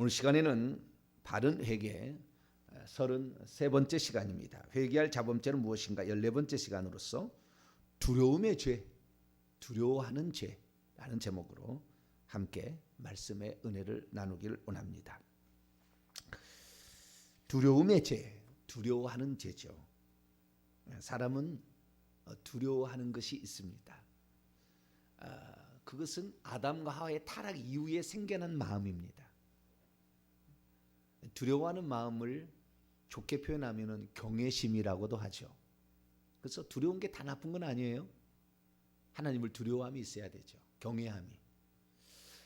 오늘 시간에는 바른 회개 33번째 시간입니다. 회개할 자범죄는 무엇인가 14번째 시간으로서 두려움의 죄, 두려워하는 죄라는 제목으로 함께 말씀의 은혜를 나누길 원합니다. 두려움의 죄, 두려워하는 죄죠. 사람은 두려워하는 것이 있습니다. 그것은 아담과 하와의 타락 이후에 생겨난 마음입니다. 두려워하는 마음을 좋게 표현하면 경외심이라고도 하죠. 그래서 두려운 게 다 나쁜 건 아니에요. 하나님을 두려워함이 있어야 되죠. 경외함이.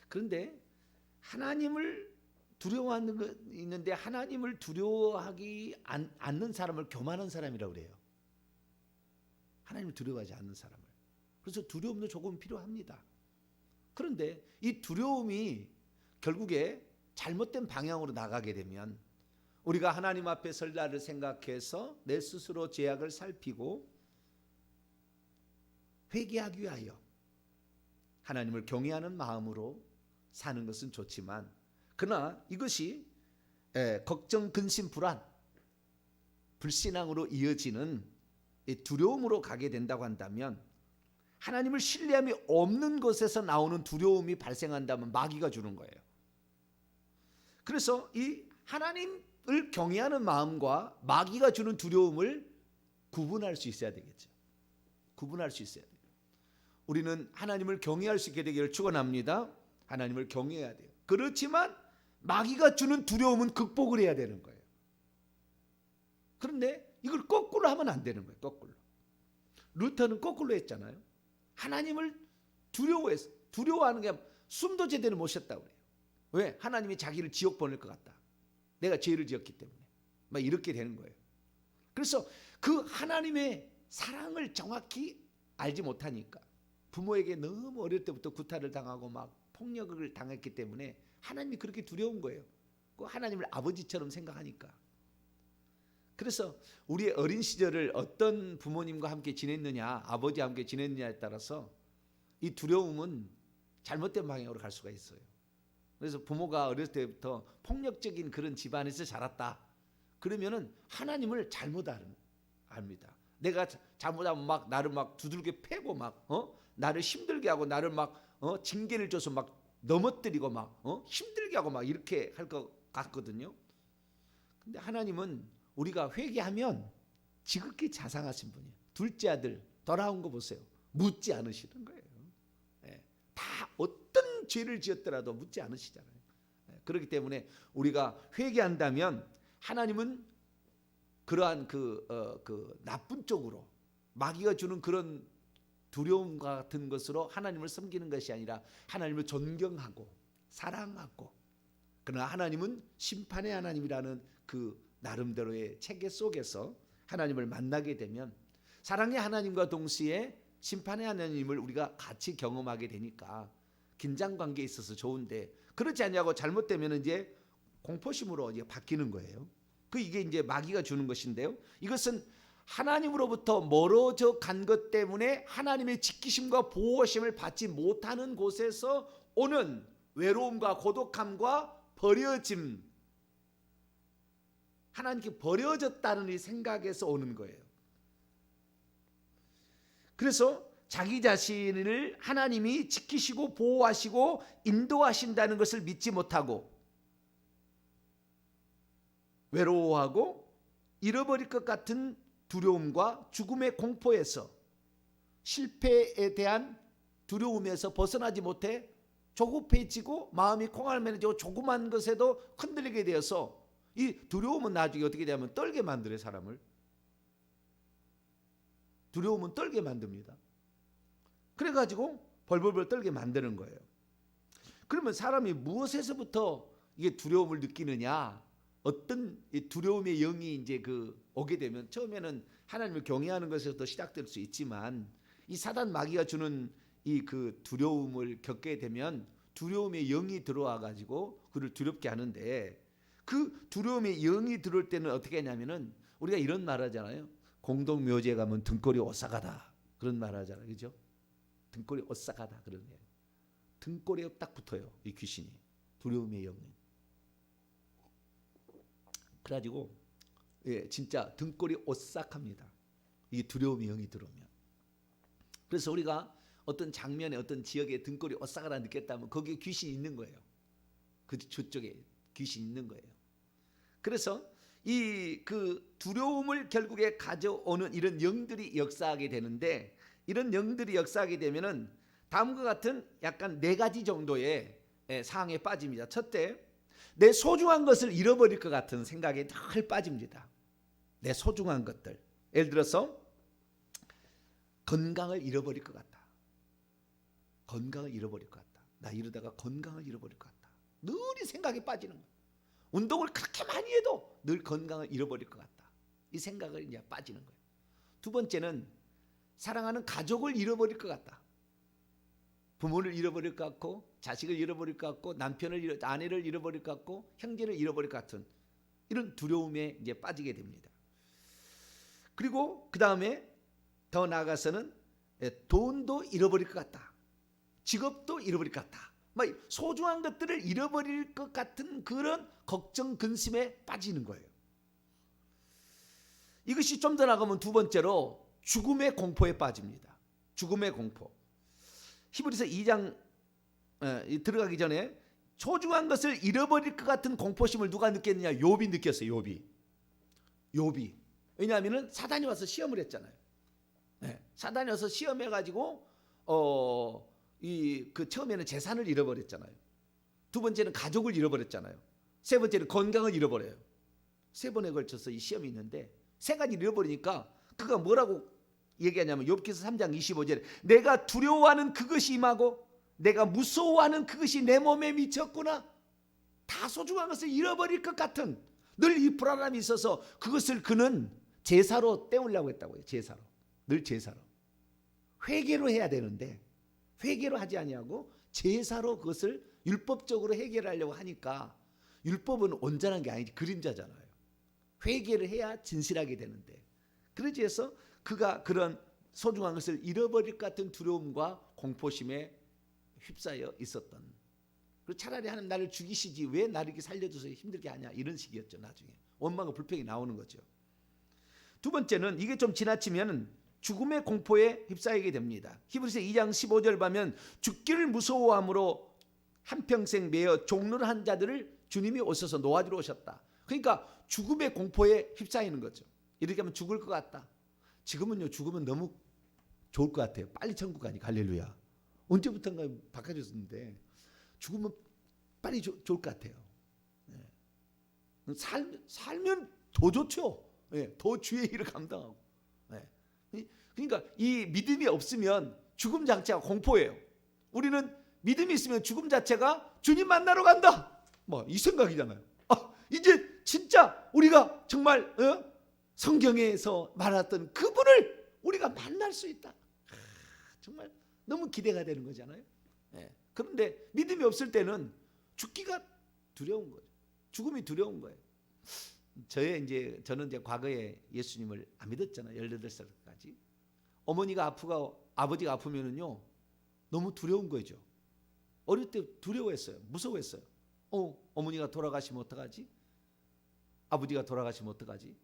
그런데 하나님을 두려워하는 거 있는데 하나님을 두려워하기 않는 사람을 교만한 사람이라고 그래요. 하나님을 두려워하지 않는 사람을. 그래서 두려움도 조금 필요합니다. 그런데 이 두려움이 결국에 잘못된 방향으로 나가게 되면 우리가 하나님 앞에 설 날을 생각해서 내 스스로 죄악을 살피고 회개하기 위하여 하나님을 경외하는 마음으로 사는 것은 좋지만 그러나 이것이 걱정, 근심, 불안, 불신앙으로 이어지는 두려움으로 가게 된다고 한다면 하나님을 신뢰함이 없는 것에서 나오는 두려움이 발생한다면 마귀가 주는 거예요. 그래서 이 하나님을 경외하는 마음과 마귀가 주는 두려움을 구분할 수 있어야 되겠죠. 구분할 수 있어야 돼요. 우리는 하나님을 경외할 수 있게 되기를 축원합니다. 하나님을 경외해야 돼요. 그렇지만 마귀가 주는 두려움은 극복을 해야 되는 거예요. 그런데 이걸 거꾸로 하면 안 되는 거예요. 거꾸로. 루터는 거꾸로 했잖아요. 하나님을 두려워하는 게 숨도 제대로 못 쉬었다고 그래요. 왜? 하나님이 자기를 지옥 보낼 것 같다. 내가 죄를 지었기 때문에. 막 이렇게 되는 거예요. 그래서 그 하나님의 사랑을 정확히 알지 못하니까 부모에게 너무 어릴 때부터 구타를 당하고 막 폭력을 당했기 때문에 하나님이 그렇게 두려운 거예요. 그 하나님을 아버지처럼 생각하니까. 그래서 우리의 어린 시절을 어떤 부모님과 함께 지냈느냐, 아버지와 함께 지냈느냐에 따라서 이 두려움은 잘못된 방향으로 갈 수가 있어요. 그래서 부모가 어렸을 때부터 폭력적인 그런 집안에서 자랐다. 그러면은 하나님을 잘못 압니다. 내가 잘못하면 막 나를 막 두들겨 패고 막 나를 힘들게 하고 나를 막 징계를 줘서 막 넘어뜨리고 막 힘들게 하고 막 이렇게 할 것 같거든요. 근데 하나님은 우리가 회개하면 지극히 자상하신 분이에요. 둘째 아들 돌아온 거 보세요. 묻지 않으시는 거예요. 다 어떤 죄를 지었더라도 묻지 않으시잖아요. 그렇기 때문에 우리가 회개한다면 하나님은 그러한 그 나쁜 쪽으로 마귀가 주는 그런 두려움 같은 것으로 하나님을 섬기는 것이 아니라 하나님을 존경하고 사랑하고 그러나 하나님은 심판의 하나님이라는 그 나름대로의 체계 속에서 하나님을 만나게 되면 사랑의 하나님과 동시에 심판의 하나님을 우리가 같이 경험하게 되니까 긴장관계에 있어서 좋은데 그렇지 않냐고 잘못되면 이제 공포심으로 이제 바뀌는 거예요. 이게 이제 마귀가 주는 것인데요. 이것은 하나님으로부터 멀어져 간 것 때문에 하나님의 지키심과 보호심을 받지 못하는 곳에서 오는 외로움과 고독함과 버려짐, 하나님께 버려졌다는 이 생각에서 오는 거예요. 그래서 자기 자신을 하나님이 지키시고 보호하시고 인도하신다는 것을 믿지 못하고 외로워하고 잃어버릴 것 같은 두려움과 죽음의 공포에서 실패에 대한 두려움에서 벗어나지 못해 조급해지고 마음이 콩알매너지고 조그만 것에도 흔들리게 되어서 이 두려움은 나중에 어떻게 되냐면 떨게 만들어요. 사람을. 두려움은 떨게 만듭니다. 그래가지고 벌벌벌 떨게 만드는 거예요. 그러면 사람이 무엇에서부터 이게 두려움을 느끼느냐? 어떤 두려움의 영이 이제 오게 되면 처음에는 하나님을 경외하는 것에서부터 시작될 수 있지만 이 사단 마귀가 주는 이 두려움을 겪게 되면 두려움의 영이 들어와 가지고 그를 두렵게 하는데 그 두려움의 영이 들어올 때는 어떻게 하냐면은 우리가 이런 말 하잖아요. 공동묘지에 가면 등골이 오싹하다 그런 말 하잖아요. 그죠? 등골이 오싹하다 그런 게 등골에 딱 붙어요. 이 귀신이 두려움의 영은. 그래가지고 진짜 등골이 오싹합니다. 이게 두려움의 영이 들어오면. 그래서 우리가 어떤 장면에 어떤 지역에 등골이 오싹하다 느꼈다면 거기에 귀신이 있는 거예요. 저쪽에 귀신이 있는 거예요. 그래서 그 두려움을 결국에 가져오는 이런 영들이 역사하게 되는데, 이런 영들이 역사하게 되면은 다음과 같은 약간 4가지 정도의 상황에 빠집니다. 첫째, 내 소중한 것을 잃어버릴 것 같은 생각에 늘 빠집니다. 내 소중한 것들. 예를 들어서 건강을 잃어버릴 것 같다. 건강을 잃어버릴 것 같다. 나 이러다가 건강을 잃어버릴 것 같다. 늘 이 생각에 빠지는 거예요. 운동을 그렇게 많이 해도 늘 건강을 잃어버릴 것 같다. 이 생각을 이제 빠지는 거예요. 두 번째는 사랑하는 가족을 잃어버릴 것 같다. 부모를 잃어버릴 것 같고, 자식을 잃어버릴 것 같고, 아내를 잃어버릴 것 같고, 형제를 잃어버릴 것 같은 이런 두려움에 이제 빠지게 됩니다. 그리고 그 다음에 더 나아가서는 돈도 잃어버릴 것 같다. 직업도 잃어버릴 것 같다. 소중한 것들을 잃어버릴 것 같은 그런 걱정, 근심에 빠지는 거예요. 이것이 좀 더 나가면 두 번째로 죽음의 공포에 빠집니다. 죽음의 공포. 히브리서 2장 들어가기 전에 소중한 것을 잃어버릴 것 같은 공포심을 누가 느꼈느냐? 욥이 느꼈어요. 욥이. 왜냐하면 사단이 와서 시험을 했잖아요. 사단이 와서 시험해가지고 그 처음에는 재산을 잃어버렸잖아요. 두 번째는 가족을 잃어버렸잖아요. 세 번째는 건강을 잃어버려요. 3번에 걸쳐서 이 시험이 있는데 3가지 잃어버리니까 그가 뭐라고 얘기하냐면 욥기서 3장 25절에 내가 두려워하는 그것이 임하고 내가 무서워하는 그것이 내 몸에 미쳤구나. 다 소중한 것을 잃어버릴 것 같은 늘 이 불안함이 있어서 그것을 그는 제사로 때우려고 했다고요. 제사로. 늘 제사로. 회개로 해야 되는데 회개로 하지 아니하고 제사로 그것을 율법적으로 해결하려고 하니까 율법은 온전한 게 아니지 그림자잖아요. 회개를 해야 진실하게 되는데 그러지 해서 그가 그런 소중한 것을 잃어버릴 것 같은 두려움과 공포심에 휩싸여 있었던. 그리고 차라리 하나님 나를 죽이시지 왜 나를 이렇게 살려줘서 힘들게 하냐 이런 식이었죠. 나중에 원망과 불평이 나오는 거죠. 두 번째는 이게 좀 지나치면 죽음의 공포에 휩싸이게 됩니다. 히브리서 2장 15절 보면 죽기를 무서워함으로 한평생 매여 종로를 한 자들을 주님이 오셔서 놓아주러 오셨다. 그러니까 죽음의 공포에 휩싸이는 거죠. 이렇게 하면 죽을 것 같다. 지금은요 죽으면 너무 좋을 것 같아요. 빨리 천국 가니까 할렐루야. 언제부턴가 바꿔줬는데 죽으면 빨리 좋을 것 같아요. 살면 더 좋죠. 더 주의 일을 감당하고. 그러니까 이 믿음이 없으면 죽음 자체가 공포예요. 우리는 믿음이 있으면 죽음 자체가 주님 만나러 간다. 이 생각이잖아요. 이제 진짜 우리가 정말 성경에서 말했던 그분을 우리가 만날 수 있다. 정말 너무 기대가 되는 거잖아요. 그런데 믿음이 없을 때는 죽기가 두려운 거죠. 죽음이 두려운 거예요. 저는 이제 과거에 예수님을 안 믿었잖아요. 18살까지. 어머니가 아프고 아버지가 아프면은요 너무 두려운 거죠. 어릴 때 두려워했어요. 무서워했어요. 어머니가 돌아가시면 어떡하지? 아버지가 돌아가시면 어떡하지?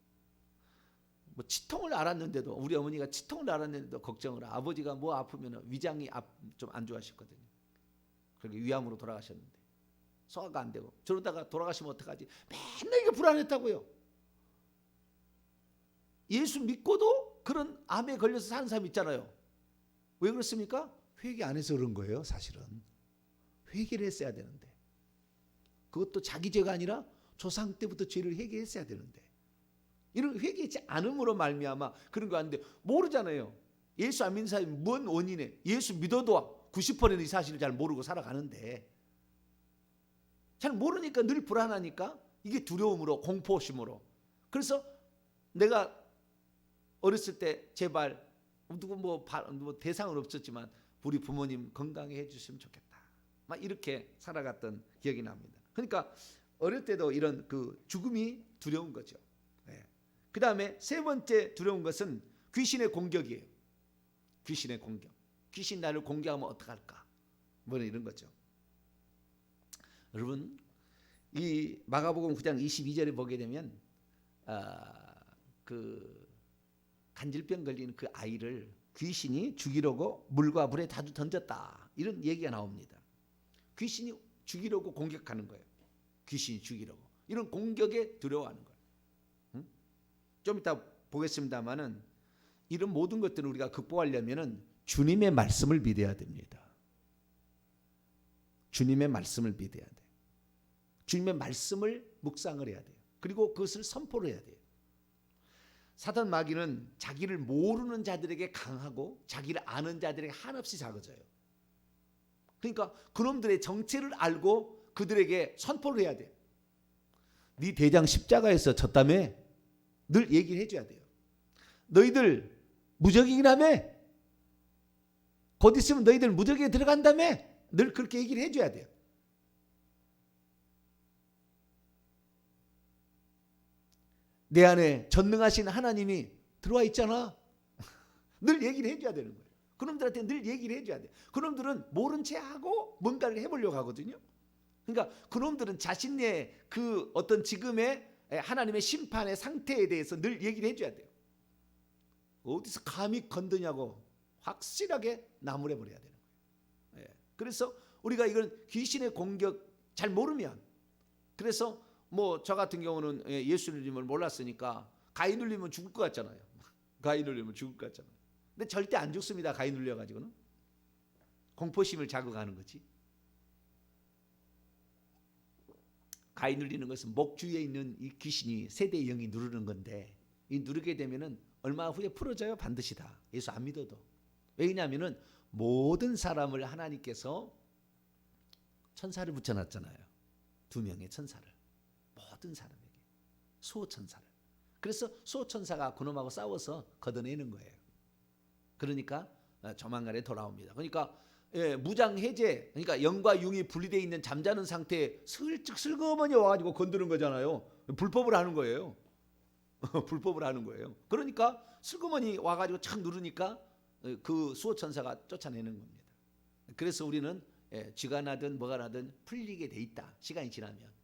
치통을 알았는데도 우리 어머니가 치통을 알았는데도 걱정을 아버지가 아프면 위장이 좀 안 좋아하셨거든요. 그렇게 위암으로 돌아가셨는데 소화가 안 되고 저러다가 돌아가시면 어떡하지? 맨날 이게 불안했다고요. 예수 믿고도 그런 암에 걸려서 사는 사람 있잖아요. 왜 그렇습니까? 회개 안 해서 그런 거예요. 사실은 회개를 했어야 되는데 그것도 자기 죄가 아니라 조상 때부터 죄를 회개했어야 되는데 이런 회개하지 않음으로 말미암아 그런 거 아닌데 모르잖아요. 예수 안 믿는 사람이 뭔 원인에 예수 믿어도 90%는 이 사실을 잘 모르고 살아가는데 잘 모르니까 늘 불안하니까 이게 두려움으로 공포심으로. 그래서 내가 어렸을 때 제발 누구 대상은 없었지만 우리 부모님 건강해 주시면 좋겠다. 막 이렇게 살아갔던 기억이 납니다. 그러니까 어릴 때도 이런 그 죽음이 두려운 거죠. 그 다음에 세 번째 두려운 것은 귀신의 공격이에요. 귀신의 공격. 귀신 나를 공격하면 어떡할까? 이런 거죠. 여러분 이 마가복음 9장 22절에 보게 되면 그 간질병 걸리는 그 아이를 귀신이 죽이려고 물과 불에 자주 던졌다, 이런 얘기가 나옵니다. 귀신이 죽이려고 공격하는 거예요. 귀신이 죽이려고 이런 공격에 두려워하는 거예요. 좀 이따 보겠습니다만은 이런 모든 것들을 우리가 극복하려면은 주님의 말씀을 믿어야 됩니다. 주님의 말씀을 믿어야 돼요. 주님의 말씀을 묵상을 해야 돼요. 그리고 그것을 선포를 해야 돼요. 사단 마귀는 자기를 모르는 자들에게 강하고 자기를 아는 자들에게 한없이 작아져요. 그러니까 그놈들의 정체를 알고 그들에게 선포를 해야 돼요. 네 대장 십자가에서 졌다며? 늘 얘기를 해줘야 돼요. 너희들 무적이라며? 곧 있으면 너희들 무적에 들어간다며? 늘 그렇게 얘기를 해줘야 돼요. 내 안에 전능하신 하나님이 들어와 있잖아. 늘 얘기를 해줘야 되는 거예요. 그놈들한테 늘 얘기를 해줘야 돼요. 그놈들은 모른 채 하고 뭔가를 해보려고 하거든요. 그러니까 그놈들은 자신의 그 어떤 지금의 하나님의 심판의 상태에 대해서 늘 얘기를 해줘야 돼요. 어디서 감히 건드냐고 확실하게 나무래 버려야 되는 거예요. 그래서 우리가 이건 귀신의 공격 잘 모르면, 그래서 뭐 저 같은 경우는 예수님을 몰랐으니까 가위 눌리면 죽을 것 같잖아요. 가위 눌리면 죽을 것 같잖아요. 근데 절대 안 죽습니다. 가위 눌려가지고는. 공포심을 자극하는 거지. 가위 눌리는 것은 목 주위에 있는 이 귀신이 세대의 영이 누르는 건데, 이 누르게 되면은 얼마 후에 풀어져요. 반드시 다. 예수 안 믿어도. 왜냐하면은 모든 사람을 하나님께서 천사를 붙여놨잖아요. 2명의 천사를. 모든 사람에게. 수호천사를. 그래서 수호천사가 그놈하고 싸워서 걷어내는 거예요. 그러니까 조만간에 돌아옵니다. 그러니까 무장해제, 그러니까 영과 융이 분리되어 있는 잠자는 상태에 슬그머니 와가지고 건드는 거잖아요. 불법을 하는 거예요. 불법을 하는 거예요. 그러니까 슬그머니 와가지고 착 누르니까 그 수호천사가 쫓아내는 겁니다. 그래서 우리는 쥐가 나든 뭐가 나든 풀리게 돼 있다. 시간이 지나면.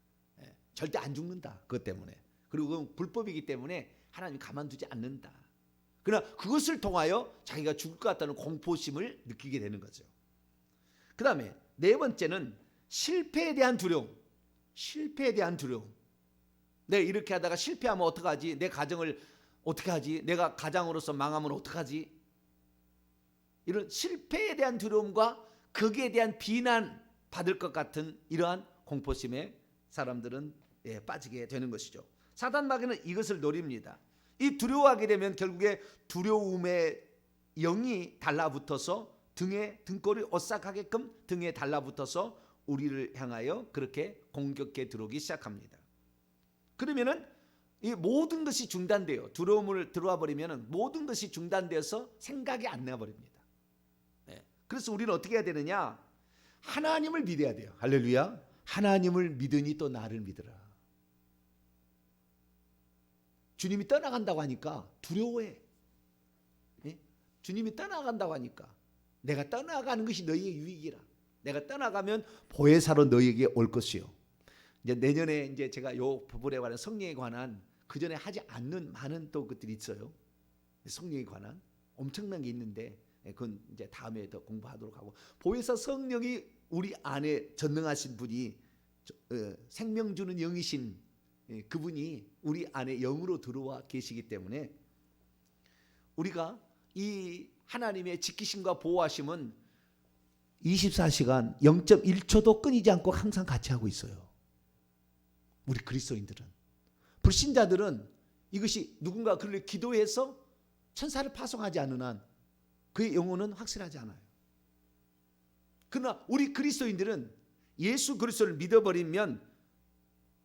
절대 안 죽는다. 그것 때문에. 그리고 그건 불법이기 때문에 하나님 가만두지 않는다. 그러나 그것을 통하여 자기가 죽을 것 같다는 공포심을 느끼게 되는 거죠. 그 다음에 네 번째는 실패에 대한 두려움. 실패에 대한 두려움. 내가 이렇게 하다가 실패하면 어떡하지? 내 가정을 어떻게 하지? 내가 가장으로서 망하면 어떡하지? 이런 실패에 대한 두려움과 거기에 대한 비난 받을 것 같은 이러한 공포심에 사람들은 빠지게 되는 것이죠. 사단 마귀는 이것을 노립니다. 이 두려워하게 되면 결국에 두려움의 영이 달라붙어서 등골이 오싹하게끔 등에 달라붙어서 우리를 향하여 그렇게 공격해 들어오기 시작합니다. 그러면은 이 모든 것이 중단돼요. 두려움을 들어와 버리면은 모든 것이 중단돼서 생각이 안 나 버립니다. 그래서 우리는 어떻게 해야 되느냐? 하나님을 믿어야 돼요. 할렐루야. 하나님을 믿으니 또 나를 믿으라. 주님이 떠나간다고 하니까 두려워해. 주님이 떠나간다고 하니까 내가 떠나가는 것이 너희의 유익이라. 내가 떠나가면 보혜사로 너희에게 올 것이요. 이제 내년에 이제 제가 요 부분에 관한 성령에 관한 그 전에 하지 않는 많은 또 것들이 있어요. 성령에 관한 엄청난 게 있는데 그건 이제 다음에 더 공부하도록 하고, 보혜사 성령이 우리 안에 전능하신 분이 생명 주는 영이신 그분이 우리 안에 영으로 들어와 계시기 때문에 우리가 이 하나님의 지키심과 보호하심은 24시간 0.1초도 끊이지 않고 항상 같이 하고 있어요. 우리 그리스도인들은. 불신자들은 이것이 누군가 그를 기도해서 천사를 파송하지 않는 한 그의 영혼은 확실하지 않아요. 그러나 우리 그리스도인들은 예수 그리스도를 믿어버리면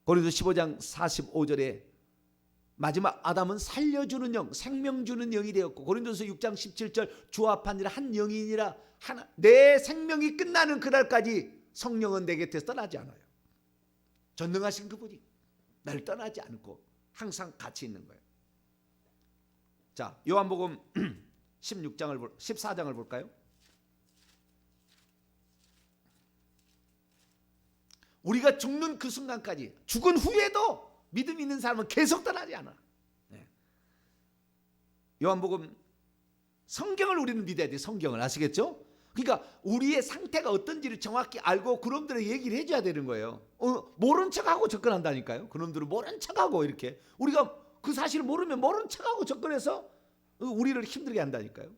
고린도서 15장 45절에 마지막 아담은 살려주는 영, 생명 주는 영이 되었고, 고린도서 6장 17절 주 앞한 일 한 영이니라. 내 생명이 끝나는 그날까지 성령은 내 곁에서 떠나지 않아요. 전능하신 그분이 나를 떠나지 않고 항상 같이 있는 거예요. 자, 요한복음 14장을 볼까요? 우리가 죽는 그 순간까지, 죽은 후에도 믿음 있는 사람은 계속 떠나지 않아. 요한복음 성경을 우리는 믿어야 돼. 성경을 아시겠죠? 그러니까 우리의 상태가 어떤지를 정확히 알고 그놈들에게 얘기를 해줘야 되는 거예요. 모른 척하고 접근한다니까요. 그놈들은 모른 척하고 이렇게 우리가 그 사실을 모르면 모른 척하고 접근해서 우리를 힘들게 한다니까요.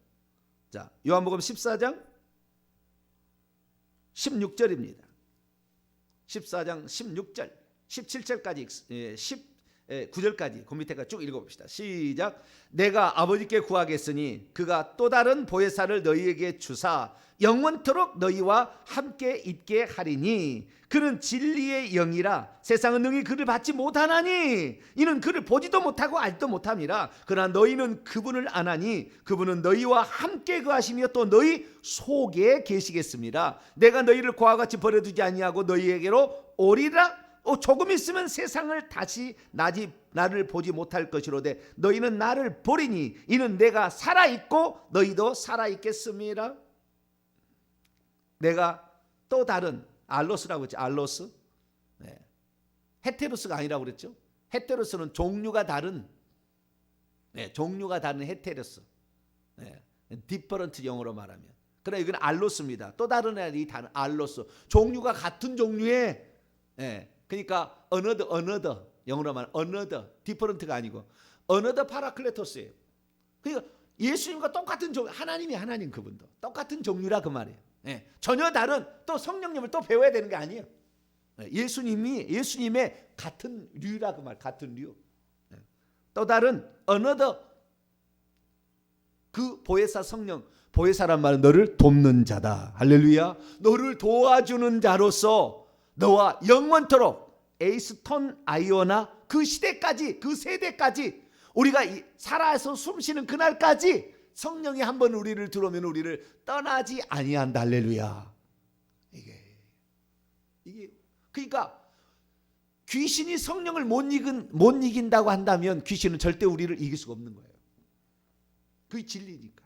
자, 요한복음 14장 16절입니다. 14장 16절 17절까지 19절까지 그 밑에가 쭉 읽어봅시다. 시작. 내가 아버지께 구하겠으니 그가 또 다른 보혜사를 너희에게 주사 영원토록 너희와 함께 있게 하리니 그는 진리의 영이라 세상은 능히 그를 받지 못하나니 이는 그를 보지도 못하고 알지도 못함이라. 그러나 너희는 그분을 아나니 그분은 너희와 함께 거하시며 또 너희 속에 계시겠습니다. 내가 너희를 고와 같이 버려두지 아니하고 너희에게로 오리라. 조금 있으면 세상을 다시 나를 보지 못할 것이로되 너희는 나를 보리니 이는 내가 살아있고 너희도 살아있겠습니다. 내가 또 다른 알로스라고 했죠. 알로스. 네. 헤테로스가 아니라고 그랬죠. 헤테로스는 종류가 다른 종류가 다른 헤테로스. 디퍼런트 영어로 말하면. 그러나 이건 알로스입니다. 또 다른 이 단어 알로스. 종류가 같은 종류의 그러니까 another 영어로 말하면 another different가 아니고 another 파라클레토스예요. 그러니까 예수님과 똑같은 종류, 하나님이 하나님 그분도 똑같은 종류라 그 말이에요. 전혀 다른 또 성령님을 또 배워야 되는 게 아니에요. 예수님의 같은 류라 그 말, 같은 류. 또 다른 another 그 보혜사 성령, 보혜사란 말은 너를 돕는 자다. 할렐루야. 너를 도와주는 자로서 너와 영원토록 에이스톤 아이오나 그 시대까지 그 세대까지 우리가 살아서 숨쉬는 그날까지 성령이 한번 우리를 들어오면 우리를 떠나지 아니한다. 할렐루야. 이게 그러니까 귀신이 성령을 못 이긴다고 한다면 귀신은 절대 우리를 이길 수가 없는 거예요. 그게 진리니까.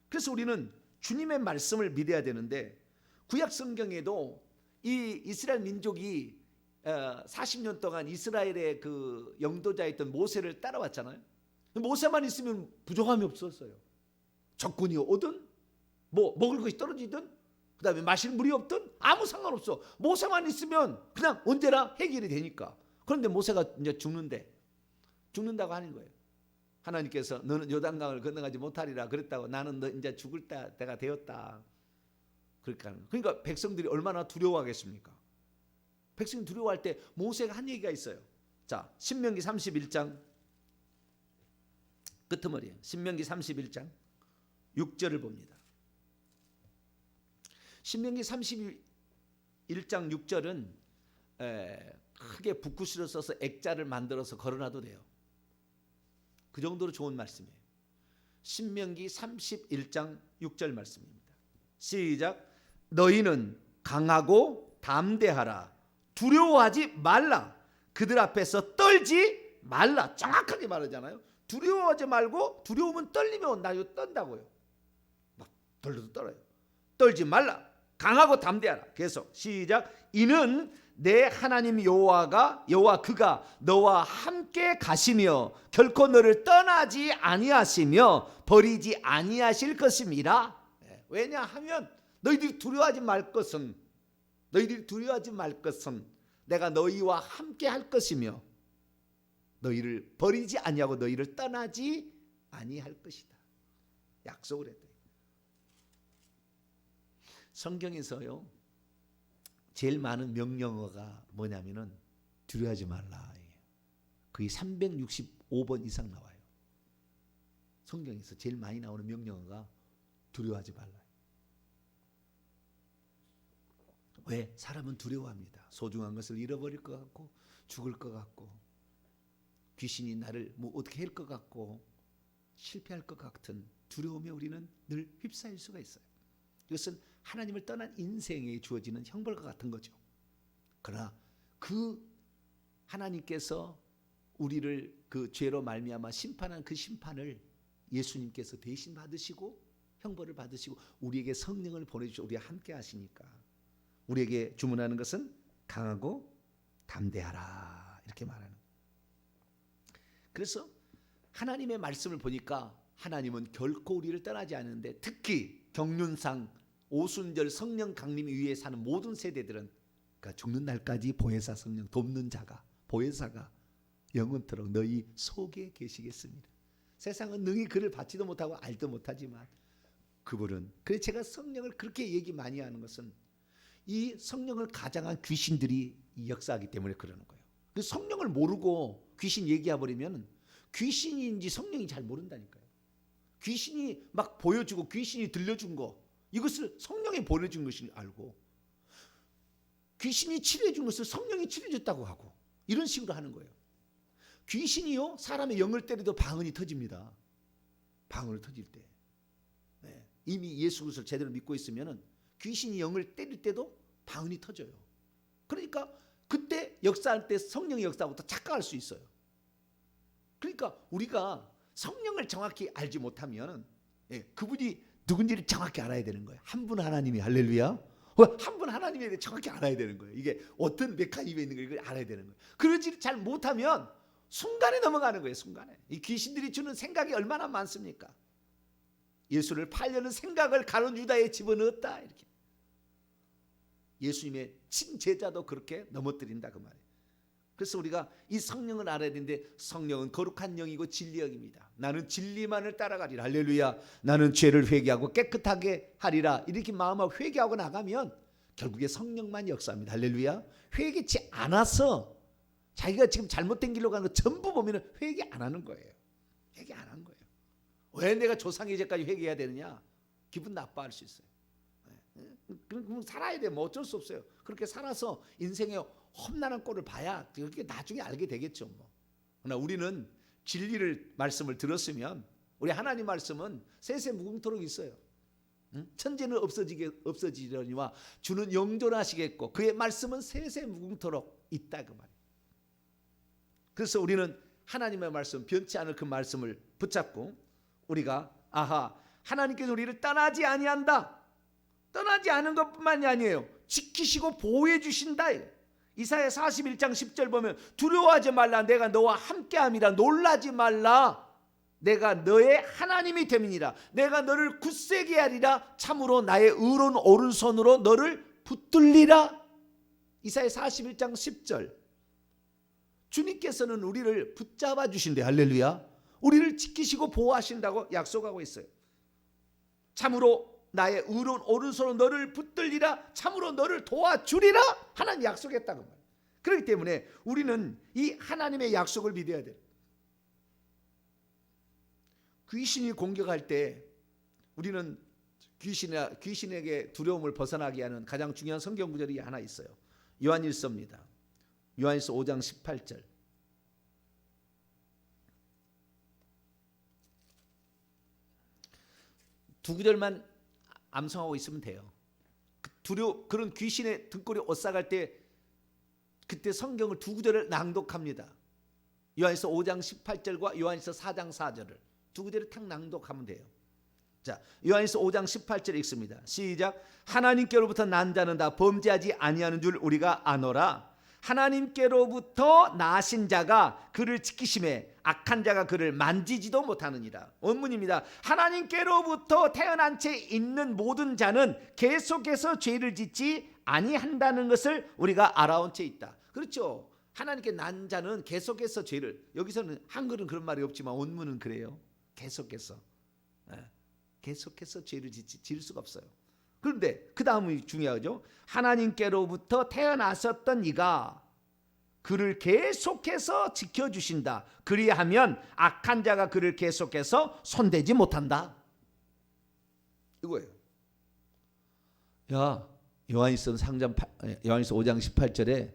그래서 우리는 주님의 말씀을 믿어야 되는데 구약 성경에도 이 이스라엘 민족이 40년 동안 이스라엘의 그 영도자였던 모세를 따라왔잖아요. 모세만 있으면 부족함이 없었어요. 적군이 오든 뭐 먹을 것이 떨어지든 그다음에 마실 물이 없든 아무 상관없어. 모세만 있으면 그냥 언제나 해결이 되니까. 그런데 모세가 이제 죽는다고 하는 거예요. 하나님께서 너는 요단강을 건너가지 못하리라 그랬다고 나는 너 이제 죽을 때가 되었다. 그러니까 백성들이 얼마나 두려워하겠습니까? 백성이 두려워할 때 모세가 한 얘기가 있어요. 자, 신명기 31장 끄트머리에 신명기 31장 6절을 봅니다. 신명기 31장 6절은 크게 붓글씨로 써서 액자를 만들어서 걸어놔도 돼요. 그 정도로 좋은 말씀이에요. 신명기 31장 6절 말씀입니다. 시작. 너희는 강하고 담대하라. 두려워하지 말라. 그들 앞에서 떨지 말라. 정확하게 말하잖아요. 두려워하지 말고 두려우면 떨리면 나 이거 떤다고요. 막 덜덜 떨어요. 떨지 말라. 강하고 담대하라. 계속 시작. 이는 내 하나님 여호와 그가 너와 함께 가시며 결코 너를 떠나지 아니하시며 버리지 아니하실 것입니다. 왜냐하면 너희들이 두려워하지 말 것은 내가 너희와 함께 할 것이며 너희를 버리지 아니하고 너희를 떠나지 아니할 것이다. 약속을 했다. 성경에서요 제일 많은 명령어가 뭐냐면은 두려워하지 말라. 거의 365번 이상 나와요. 성경에서 제일 많이 나오는 명령어가 두려워하지 말라. 왜? 사람은 두려워합니다. 소중한 것을 잃어버릴 것 같고 죽을 것 같고 귀신이 나를 뭐 어떻게 할 것 같고 실패할 것 같은 두려움에 우리는 늘 휩싸일 수가 있어요. 이것은 하나님을 떠난 인생에 주어지는 형벌과 같은 거죠. 그러나 그 하나님께서 우리를 그 죄로 말미암아 심판한 그 심판을 예수님께서 대신 받으시고 형벌을 받으시고 우리에게 성령을 보내주시고 우리와 함께 하시니까 우리에게 주문하는 것은 강하고 담대하라 이렇게 말하는. 그래서 하나님의 말씀을 보니까 하나님은 결코 우리를 떠나지 않는데, 특히 경륜상 오순절 성령 강림 위에 사는 모든 세대들은, 그러니까 죽는 날까지 보혜사 성령 돕는 자가, 보혜사가 영원토록 너희 속에 계시겠습니다. 세상은 능히 그를 받지도 못하고 알도 못하지만 그분은, 그래서 제가 성령을 그렇게 얘기 많이 하는 것은 이 성령을 가장한 귀신들이 역사하기 때문에 그러는 거예요. 그 성령을 모르고 귀신 얘기해버리면 귀신인지 성령이 잘 모른다니까요. 귀신이 막 보여주고 귀신이 들려준 거, 이것을 성령이 보여준 것을 알고, 귀신이 치료해 준 것을 성령이 치료해줬다고 하고, 이런 식으로 하는 거예요. 귀신이요, 사람의 영을 때려도 방언이 터집니다. 방언을 터질 때. 네. 이미 예수 그리스도를 제대로 믿고 있으면 귀신이 영을 때릴 때도 방언이 터져요. 그러니까 그때 역사할 때 성령의 역사부터 착각할 수 있어요. 그러니까 우리가 성령을 정확히 알지 못하면, 그분이 누군지를 정확히 알아야 되는 거예요. 한 분 하나님이, 할렐루야. 한 분 하나님에 대해 정확히 알아야 되는 거예요. 이게 어떤 메커니즘에 있는 걸 이걸 알아야 되는 거예요. 그러지 잘 못하면 순간에 넘어가는 거예요. 순간에. 이 귀신들이 주는 생각이 얼마나 많습니까? 예수를 팔려는 생각을 가룟 유다에 집어넣었다, 이렇게. 예수님의 친제자도 그렇게 넘어뜨린다, 그 말이에요. 그래서 우리가 이 성령을 알아야 되는데, 성령은 거룩한 영이고 진리 영입니다. 나는 진리만을 따라가리라, 할렐루야. 나는 죄를 회개하고 깨끗하게 하리라, 이렇게 마음하고 회개하고 나가면 결국에 성령만 역사합니다, 할렐루야. 회개치 않아서 자기가 지금 잘못된 길로 가는 거 전부 보면 회개 안 하는 거예요. 회개 안 한 거예요. 왜 내가 조상의 죄까지 회개해야 되느냐? 기분 나빠할 수 있어요. 그럼 살아야 돼. 뭐 어쩔 수 없어요. 그렇게 살아서 인생의 험난한 꼴을 봐야 그게 나중에 알게 되겠죠. 뭐. 그러나 우리는 진리를 말씀을 들었으면, 우리 하나님 말씀은 세세 무궁토록 있어요. 천재는 없어지려니와 주는 영존하시겠고 그의 말씀은 세세 무궁토록 있다, 그 말이에요. 그래서 우리는 하나님의 말씀, 변치 않을 그 말씀을 붙잡고 우리가 하나님께서 우리를 떠나지 아니한다. 떠나지 않은 것뿐만이 아니에요. 지키시고 보호해 주신다. 이사야 41장 10절 보면 두려워하지 말라, 내가 너와 함께함이라. 놀라지 말라, 내가 너의 하나님이 됨이니라. 내가 너를 굳세게 하리라. 참으로 나의 의로운 오른손으로 너를 붙들리라. 이사야 41장 10절. 주님께서는 우리를 붙잡아 주신대, 할렐루야. 우리를 지키시고 보호하신다고 약속하고 있어요. 참으로 나의 의로운 오른손으로 너를 붙들리라. 참으로 너를 도와주리라. 하나님 약속했다고 말이에요. 그렇기 때문에 우리는 이 하나님의 약속을 믿어야 돼요. 귀신이 공격할 때 우리는 귀신에게 두려움을 벗어나게 하는 가장 중요한 성경 구절이 하나 있어요. 요한일서입니다. 요한일서 5장 18절. 두 구절만 암송하고 있으면 돼요. 그런 귀신의 등골이 오싹할 때 그때 성경을 두 구절을 낭독합니다. 요한일서 5장 18절과 요한일서 4장 4절을 두 구절을 탁 낭독하면 돼요. 자, 요한일서 5장 18절 읽습니다. 시작. 하나님께로부터 난 자는 다 범죄하지 아니하는 줄 우리가 아노라. 하나님께로부터 나신 자가 그를 지키심에 악한 자가 그를 만지지도 못하느니라. 원문입니다. 하나님께로부터 태어난 채 있는 모든 자는 계속해서 죄를 짓지 아니한다는 것을 우리가 알아온 채 있다. 그렇죠. 하나님께 난 자는 계속해서 죄를, 여기서는 한글은 그런 말이 없지만 원문은 그래요. 계속해서 죄를 지을 수가 없어요. 그런데 그 다음이 중요하죠. 하나님께로부터 태어나셨던 이가 그를 계속해서 지켜주신다. 그리하면 악한 자가 그를 계속해서 손대지 못한다. 이거예요. 야, 요한일서 5장 18절에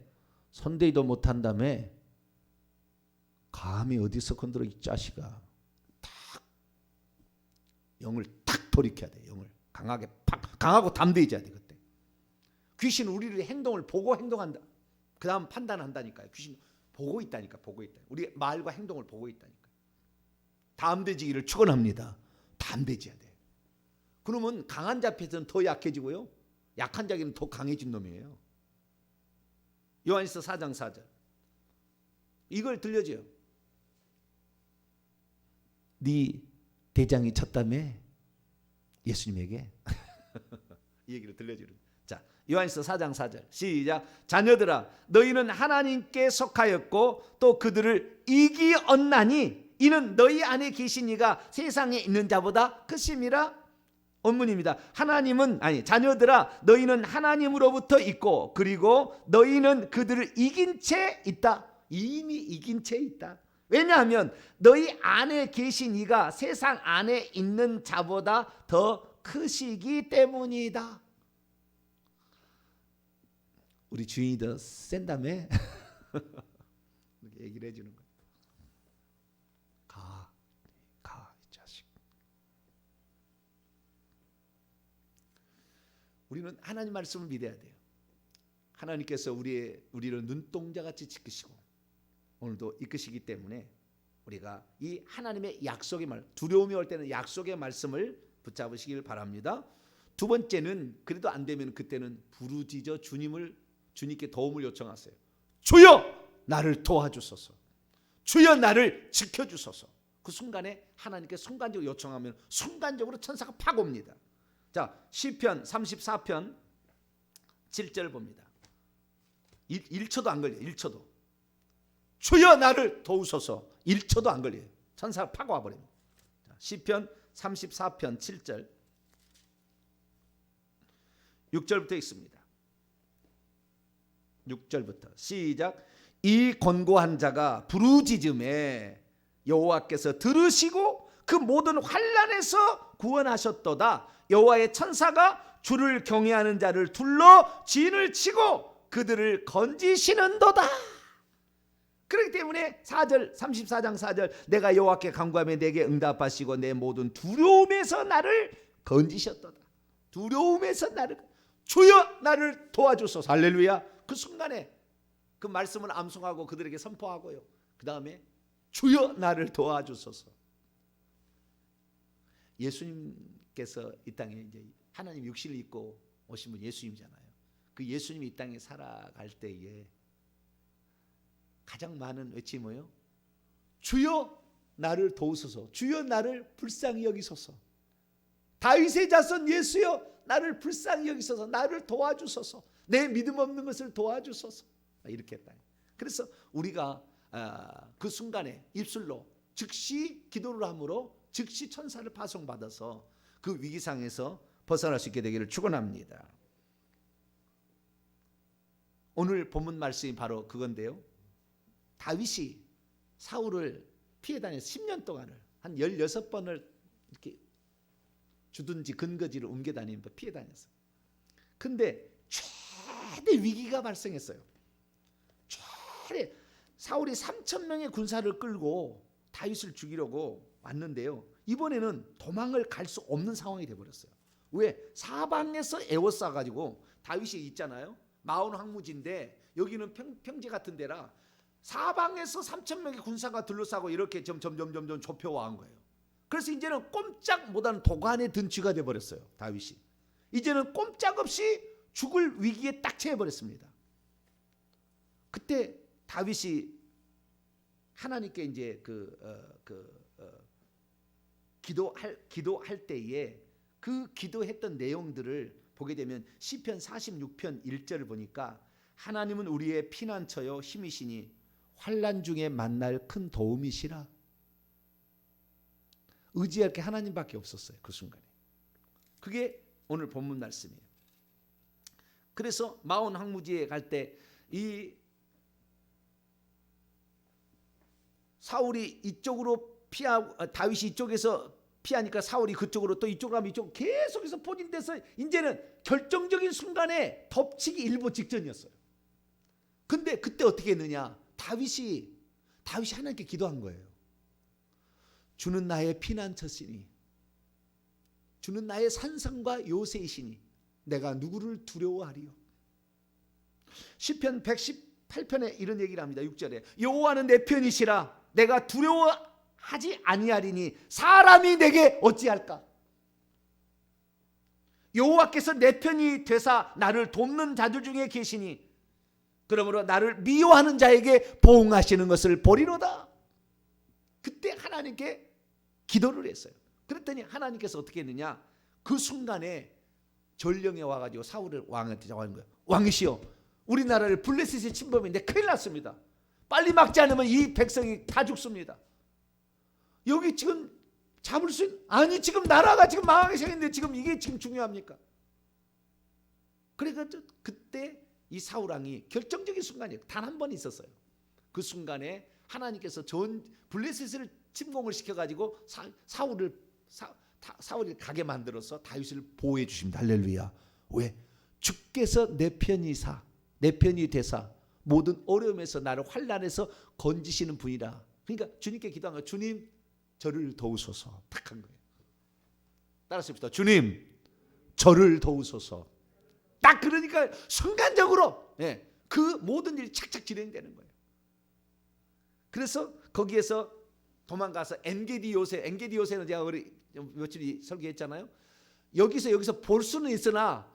손대지도 못한다며 감히 어디서 건드려 이 자식아. 탁 영을 탁 돌이켜야 돼. 영을 강하게 강하고 담대해져야 돼. 그때 귀신은 우리의 행동을 보고 행동한다. 그 다음 판단한다니까요. 귀신 보고 있다니까. 보고 있다. 우리 말과 행동을 보고 있다니까. 담대지기를 축원합니다. 담대해져야 돼. 그러면 강한 자 앞에서는 더 약해지고요, 약한 자에게는 더 강해진 놈이에요. 요한일서 4장 4절 이걸 들려줘요. 네 대장이 쳤다며 예수님에게 이 얘기를 들려주는. 자, 요한일서 4장 4절 시작. 자녀들아 너희는 하나님께 속하였고 또 그들을 이기었나니 이는 너희 안에 계신 이가 세상에 있는 자보다 크심이라. 원문입니다. 자녀들아 너희는 하나님으로부터 있고 그리고 너희는 그들을 이긴 채 있다. 이미 이긴 채 있다. 왜냐하면 너희 안에 계신 이가 세상 안에 있는 자보다 더 크시기 때문이다. 우리 주인이 더 센다며 이렇게 얘기를 해주는 거예요. 가 이 자식. 우리는 하나님 말씀을 믿어야 돼요. 하나님께서 우리를 눈동자같이 지키시고 오늘도 이끄시기 때문에 우리가 이 하나님의 약속의 말, 두려움이 올 때는 약속의 말씀을 붙잡으시길 바랍니다. 두 번째는 그래도 안 되면 그때는 부르짖어 주님께 도움을 요청하세요. 주여 나를 도와주소서. 주여 나를 지켜주소서. 그 순간에 하나님께 순간적으로 요청하면 순간적으로 천사가 팍 옵니다. 자, 시편 34편 7절 봅니다. 1초도 안 걸려요. 1초도. 주여 나를 도우소서. 1초도 안 걸려요. 천사가 팍 와버립니다. 시편 34편 7절 6절부터 있습니다. 6절부터 시작. 이 권고한 자가 부르짖음에 여호와께서 들으시고 그 모든 환난에서 구원하셨도다. 여호와의 천사가 주를 경외하는 자를 둘러 진을 치고 그들을 건지시는도다. 그렇기 때문에 4절 34장 4절 내가 여호와께 간구하며 내게 응답하시고 내 모든 두려움에서 나를 건지셨도다. 두려움에서 나를 주여 나를 도와주소서. 할렐루야. 그 순간에 그 말씀을 암송하고 그들에게 선포하고요. 그 다음에 주여 나를 도와주소서. 예수님께서 이 땅에 이제 하나님 육신을 입고 오신 분 예수님이잖아요. 그 예수님이 이 땅에 살아갈 때에 가장 많은 외침이 뭐예요? 주여 나를 도우소서. 주여 나를 불쌍히 여기소서. 다윗의 자손 예수여 나를 불쌍히 여기소서. 나를 도와주소서. 내 믿음 없는 것을 도와주소서. 이렇게 했다. 그래서 우리가 그 순간에 입술로 즉시 기도를 함으로 즉시 천사를 파송받아서 그 위기상에서 벗어날 수 있게 되기를 축원합니다. 오늘 본문 말씀이 바로 그건데요. 다윗이 사울을 피해 다녀서 10년 동안을 한 16번을 이렇게 주둔지 근거지를 옮겨 다니면서 피해 다녔어. 근데 최대 위기가 발생했어요. 최대 사울이 3,000명의 군사를 끌고 다윗을 죽이려고 왔는데요. 이번에는 도망을 갈 수 없는 상황이 되어버렸어요. 왜? 사방에서 에워싸가지고 다윗이 있잖아요. 마온 황무지인데 여기는 평지 같은 데라 사방에서 3,000명의 군사가 둘러싸고 이렇게 점점 좁혀와 한 거예요. 그래서 이제는 꼼짝 못하는 도간의 든쥐가 되어버렸어요. 다윗이 이제는 꼼짝없이 죽을 위기에 딱 처해버렸습니다. 그때 다윗이 하나님께 이제 기도할 때에 그 기도했던 내용들을 보게 되면 시편 46편 1절을 보니까 하나님은 우리의 피난처요 힘이시니 환난 중에 만날 큰 도움이시라. 의지할 게 하나님밖에 없었어요. 그 순간에. 그게 오늘 본문 말씀이에요. 그래서 마온 황무지에 갈 때 이 사울이 이쪽으로 피하고 다윗이 이쪽에서 피하니까 사울이 그쪽으로 또 이쪽으로 하면 이쪽 계속해서 포진돼서 이제는 결정적인 순간에 덮치기 일보 직전이었어요. 근데 그때 어떻게 했느냐? 다윗이 하나님께 기도한 거예요. 주는 나의 피난처시니 주는 나의 산성과 요새이시니 내가 누구를 두려워하리요. 시편 118편에 이런 얘기를 합니다. 6절에 여호와는 내 편이시라 내가 두려워하지 아니하리니 사람이 내게 어찌할까. 여호와께서 내 편이 되사 나를 돕는 자들 중에 계시니 그러므로 나를 미워하는 자에게 보응하시는 것을 보리로다. 그때 하나님께 기도를 했어요. 그랬더니 하나님께서 어떻게 했느냐, 그 순간에 전령에 와가지고 사울을 왕한테 잡아는 거예요. 왕이시여, 우리나라를 블레셋이 침범했는데 큰일 났습니다. 빨리 막지 않으면 이 백성이 다 죽습니다. 여기 지금 잡을 수 있는, 아니 지금 나라가 지금 망하게 생겼는데 지금 이게 지금 중요합니까? 그러니까 그때 이 사울 왕이 결정적인 순간이에요. 단 한 번 있었어요. 그 순간에 하나님께서 전 블레셋을 침공을 시켜가지고 사울이 가게 만들어서 다윗을 보호해 주십니다. 할렐루야. 왜? 주께서 내 편이 되사 모든 어려움에서 나를 환난에서 건지시는 분이라. 그러니까 주님께 기도한 거예요. 주님, 저를 도우소서. 딱 한 거예요. 따라서 합시다. 주님, 저를 도우소서. 딱 그러니까 순간적으로 그 모든 일이 착착 진행되는 거예요. 그래서 거기에서 도망가서 엔게디 요새는 제가 우리 며칠 설교했잖아요. 여기서 볼 수는 있으나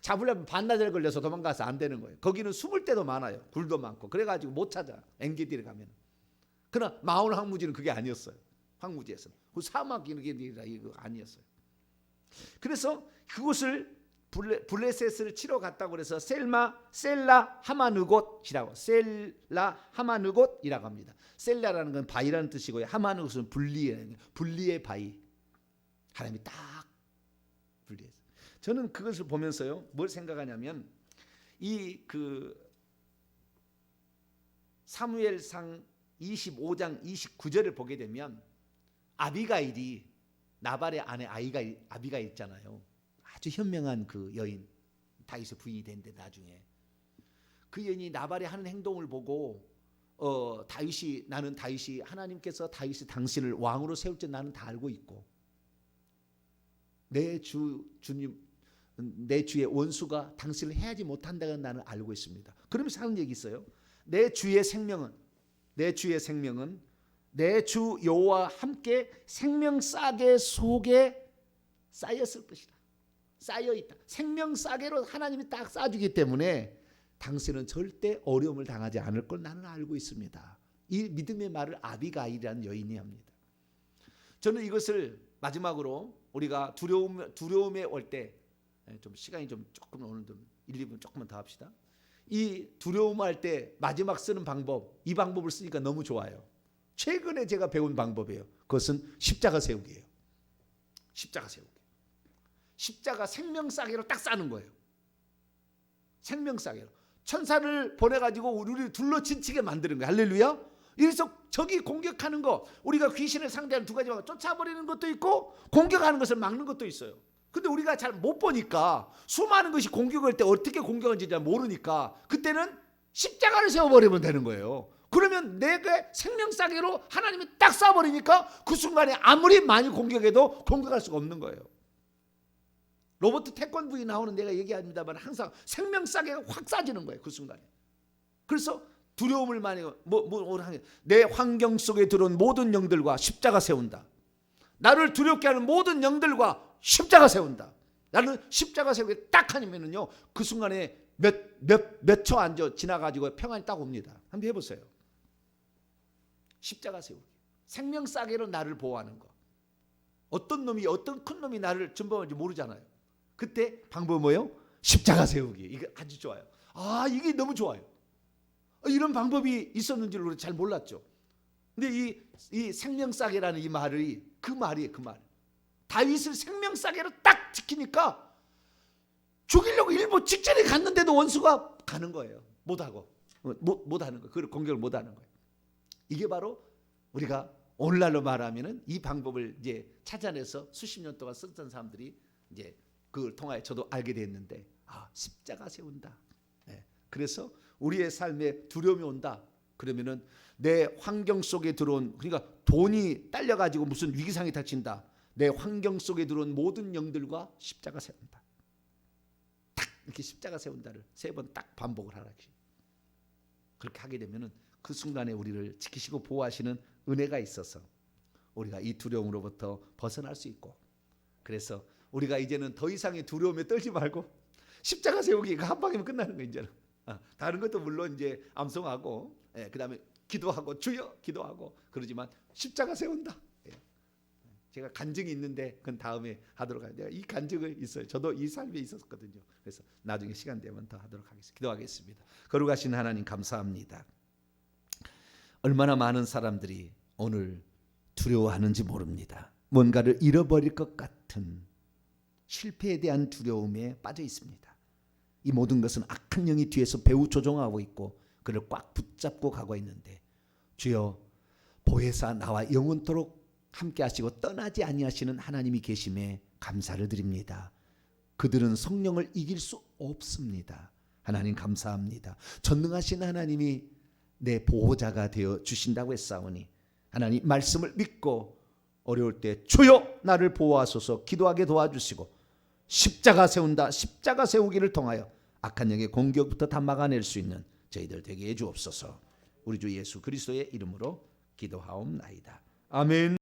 잡으려면 반나절 걸려서 도망가서 안 되는 거예요. 거기는 숨을 데도 많아요. 굴도 많고. 그래가지고 못 찾아. 엔게디를 가면. 그러나 마온 황무지는 그게 아니었어요. 황무지에서는 그 사막 이거 아니었어요. 그래서 그곳을 블레셋을 치러 갔다고 그래서 셀라 하마느곳이라고, 셀라 하마느곳이라고 합니다. 셀라라는 건 바위라는 뜻이고요. 하마느곳은 분리의 바위. 하나님이 딱 분리했어요. 저는 그것을 보면서요, 뭘 생각하냐면 이 사무엘상 25장 29절을 보게 되면 아비가일이, 나발의 아내 아비가일 있잖아요. 아주 현명한 그 여인, 다윗의 부인이 된데 나중에 그 여인이 나발이 하는 행동을 보고 나는 다윗이 하나님께서 다윗이 당신을 왕으로 세울 줄 나는 다 알고 있고 내 주의 원수가 당신을 해하지 못한다는 나는 알고 있습니다. 그러면서 하는 얘기 있어요. 내 주의 생명은 내 주 여호와와 함께 생명싸개 속에 쌓였을 것이다. 쌓여있다. 생명싸개로 하나님이 딱 쌓아주기 때문에 당신은 절대 어려움을 당하지 않을 걸 나는 알고 있습니다. 이 믿음의 말을 아비가일이라는 여인이 합니다. 저는 이것을 마지막으로 우리가 두려움에 올 때, 좀 시간이 좀 조금 오늘 좀 1, 2분 조금만 더 합시다. 이 두려움할 때 마지막 쓰는 방법, 이 방법을 쓰니까 너무 좋아요. 최근에 제가 배운 방법이에요. 그것은 십자가 세우기예요. 십자가 세우기. 십자가 생명싸개로 딱 싸는 거예요. 생명싸개로. 천사를 보내가지고 우리를 둘러친치게 만드는 거예요. 할렐루야. 그래서 적이 공격하는 거, 우리가 귀신을 상대하는 두 가지 방법, 쫓아버리는 것도 있고 공격하는 것을 막는 것도 있어요. 근데 우리가 잘 못 보니까, 수많은 것이 공격할 때 어떻게 공격하는지 잘 모르니까 그때는 십자가를 세워버리면 되는 거예요. 그러면 내게 생명싸개로 하나님이 딱 쏴버리니까 그 순간에 아무리 많이 공격해도 공격할 수가 없는 거예요. 로버트 태권브이 나오는 내가 얘기합니다만 항상 생명싸개가 확 쏴지는 거예요. 그 순간에. 그래서 두려움을 많이 내 환경 속에 들어온 모든 영들과 십자가 세운다. 나를 두렵게 하는 모든 영들과 십자가 세운다. 나는 십자가 세우게 딱 하면은요, 그 순간에 몇 초 앉아 지나가지고 평안이 딱 옵니다. 한번 해보세요. 십자가 세우기. 생명싸개로 나를 보호하는 거. 어떤 큰 놈이 나를 전범할지 모르잖아요. 그때 방법은 뭐예요? 십자가 세우기. 이거 아주 좋아요. 이게 너무 좋아요. 이런 방법이 있었는지를 우리 잘 몰랐죠. 근데 이 생명싸개라는 이 말이 그 말이에요. 그 말. 다윗을 생명싸개로 딱 지키니까 죽이려고 일부 직전에 갔는데도 원수가 가는 거예요. 못하고. 못하는 거예요. 그걸 공격을 못하는 거예요. 이게 바로 우리가 오늘날로 말하면은 이 방법을 이제 찾아내서 수십 년 동안 썼던 사람들이 이제 그걸 통하여 저도 알게 됐는데, 십자가 세운다. 그래서 우리의 삶에 두려움이 온다. 그러면은 내 환경 속에 들어온, 그러니까 돈이 딸려가지고 무슨 위기상이 닥친다. 내 환경 속에 들어온 모든 영들과 십자가 세운다. 딱 이렇게 십자가 세운다를 3번 딱 반복을 하라. 그렇게 하게 되면은 그 순간에 우리를 지키시고 보호하시는 은혜가 있어서 우리가 이 두려움으로부터 벗어날 수 있고, 그래서 우리가 이제는 더 이상의 두려움에 떨지 말고 십자가 세우기가 한 방이면 끝나는 거예요. 이제는 다른 것도 물론 이제 암송하고, 그다음에 기도하고 주여 기도하고 그러지만 십자가 세운다. 제가 간증이 있는데 그건 다음에 하도록 하겠습니다. 내가 이 간증이 있어요. 저도 이 삶에 있었거든요. 그래서 나중에 시간 되면 더 하도록 하겠습니다. 기도하겠습니다. 거룩하신 하나님 감사합니다. 얼마나 많은 사람들이 오늘 두려워하는지 모릅니다. 뭔가를 잃어버릴 것 같은 실패에 대한 두려움에 빠져 있습니다. 이 모든 것은 악한 영이 뒤에서 배후 조종하고 있고 그를 꽉 붙잡고 가고 있는데, 주여 보혜사 나와 영원토록 함께 하시고 떠나지 아니하시는 하나님이 계심에 감사를 드립니다. 그들은 성령을 이길 수 없습니다. 하나님 감사합니다. 전능하신 하나님이 내 보호자가 되어 주신다고 했사오니 하나님 말씀을 믿고 어려울 때 주여 나를 보호하소서 기도하게 도와주시고, 십자가 세운다, 십자가 세우기를 통하여 악한 영의 공격부터 다 막아낼 수 있는 저희들 되게 해 주옵소서. 우리 주 예수 그리스도의 이름으로 기도하옵나이다. 아멘.